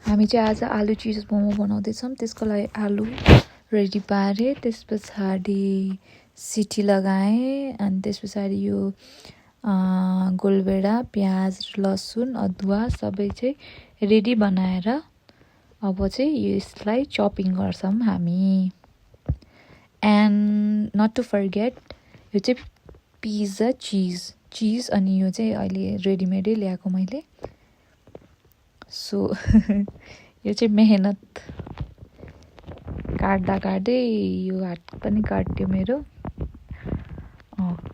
हामी चाहिँ आज आलु चिज मोमो बनाउँदैछौँ। त्यसको लागि आलु रेडी पारेँ, त्यस पछाडि सिटी लगाएँ, अनि त्यस पछाडि यो गोलभेडा, प्याज, लसुन, अदुवा सबै चाहिँ रेडी बनाएर अब चाहिँ यसलाई चपिङ गर्छौँ हामी। एन्ड नट टु फर्गेट, यो चाहिँ पिज्जा चिज अनि यो चाहिँ अहिले रेडिमेडै ल्याएको मैले। सो यो चाहिँ मेहनत काट्दै यो हात पनि काट्यो मेरो।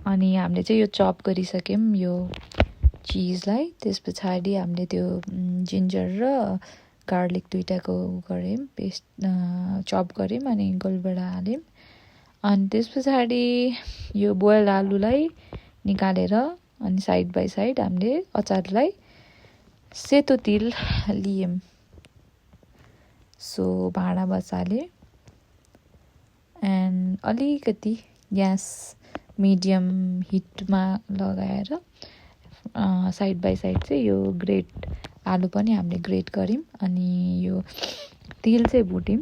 अनि हामीले चाहिँ यो चप गरिसक्यौँ यो चिजलाई। त्यस पछाडि हामीले त्यो जिन्जर र गार्लिक दुइटाको गऱ्यौँ, पेस्ट चप गऱ्यौँ, अनि गोलभेडा हाल्यौँ। अनि त्यस पछाडि यो बोइल आलुलाई निकालेर अनि साइड बाई साइड हामीले अचारलाई सेतो तिल लियौँ। सो भाँडा बसालेँ एन्ड अलिकति ग्यास मिडियम हिटमा लगाएर साइड बाई साइड चाहिँ यो ग्रेट आलु पनि हामीले ग्रेट गऱ्यौँ, अनि यो तिल चाहिँ भुट्यौँ।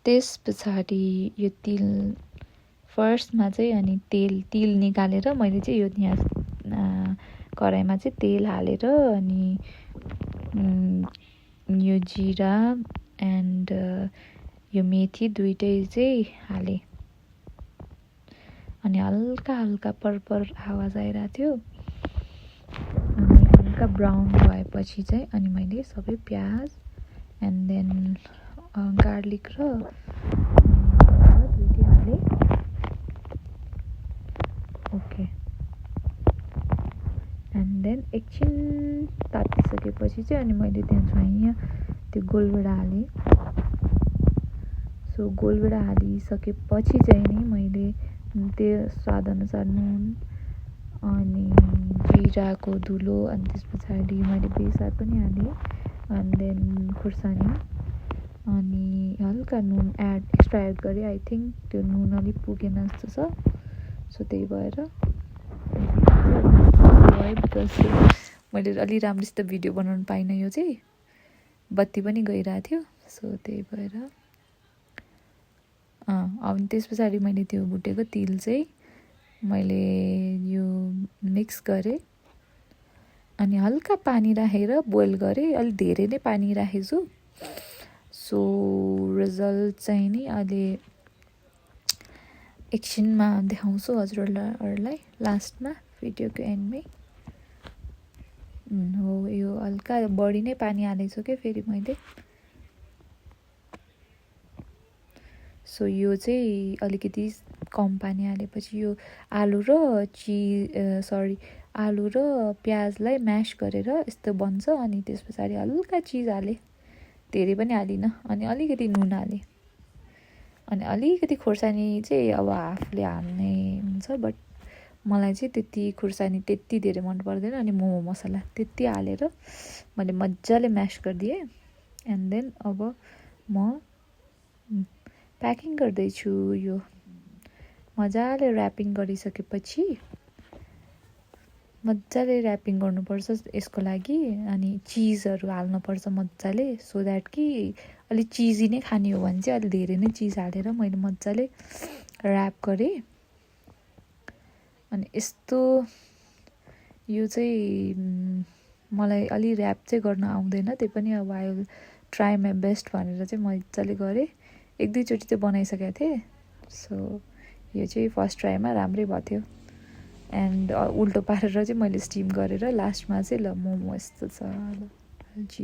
त्यस पछाडि यो तिल फर्स्टमा चाहिँ अनि तिल निकालेर मैले चाहिँ यो यहाँ कराईमा चाहिँ तेल हालेर अनि यो जिरा एन्ड यो मेथी दुइटै चाहिँ हालेँ। अनि हल्का पर्पल आवाज आइरहेको थियो, अनि हल्का ब्राउन भएपछि चाहिँ अनि मैले सबै प्याज एन्ड देन गार्लिक र दुइटै हालेँ। ओके, एन्ड देन एकछिन तातिसकेपछि चाहिँ अनि मैले त्यहाँ त्यो गोलभेडा हालेँ। सो गोलभेडा हालिसकेपछि चाहिँ नि मैले त्यो स्वादअनुसार नुन अनि जिराको धुलो, अनि त्यस पछाडि मैले बेसार पनि हालेँ, एन्ड देन खुर्सानी अनि हल्का नुन एक्स्ट्रा एड गरेँ। आई थिङ्क त्यो नुन अलिक पुगेन जस्तो छ, सो त्यही भएर बिकज मैले अलि राम्रोसित भिडियो बनाउनु पाइनँ। यो चाहिँ बत्ती पनि गइरहेको थियो, सो त्यही भएर अनि त्यस पछाडि मैले त्यो भुटेको तिल चाहिँ मैले यो मिक्स गरेँ अनि हल्का पानी राखेर बोइल गरेँ। अलिक धेरै नै पानी राखेछु। सो रिजल्ट चाहिँ नि अहिले एकछिनमा देखाउँछु हजुरहरूलाई लास्टमा भिडियोको एन्डमै। हो, यो हल्का बढी नै पानी हालेको छु क्या फेरि मैले। सो यो चाहिँ अलिकति कम पानी हालेपछि यो आलु र प्याजलाई म्यास गरेर यस्तो बन्छ। अनि त्यस पछाडि हल्का चिज हालेँ, धेरै पनि हालिनँ, अनि अलिकति नुन हालेँ, अनि अलिकति खोर्सानी चाहिँ अब आफूले हाल्ने हुन्छ, बट मलाई चाहिँ त्यति खोर्सानी त्यति धेरै मन पर्दैन। अनि मोमो मसला त्यति हालेर मैले मजाले म्यास गरिदिएँ। एन्ड देन अब म प्याकिङ गर्दैछु। यो मजाले ऱ्यापिङ गरिसकेपछि मजाले ऱ्यापिङ गर्नुपर्छ यसको लागि, अनि चिजहरू हाल्नुपर्छ मजाले, सो द्याट कि अलिक चिजी नै खाने हो भने चाहिँ अलिक धेरै नै चिज हालेर मैले मजाले ऱ्याप गरेँ। अनि यस्तो यो चाहिँ मलाई अलि ऱ्याप चाहिँ गर्न आउँदैन, त्यही पनि अब I will try my best भनेर चाहिँ मजाले गरेँ। एक दुईचोटि चाहिँ बनाइसकेको थिएँ, सो यो चाहिँ फर्स्ट ट्राईमा राम्रै भएको थियो। एन्ड उल्टो पारेर चाहिँ मैले स्टिम गरेर लास्टमा चाहिँ ल मोमो यस्तो छ ल चिज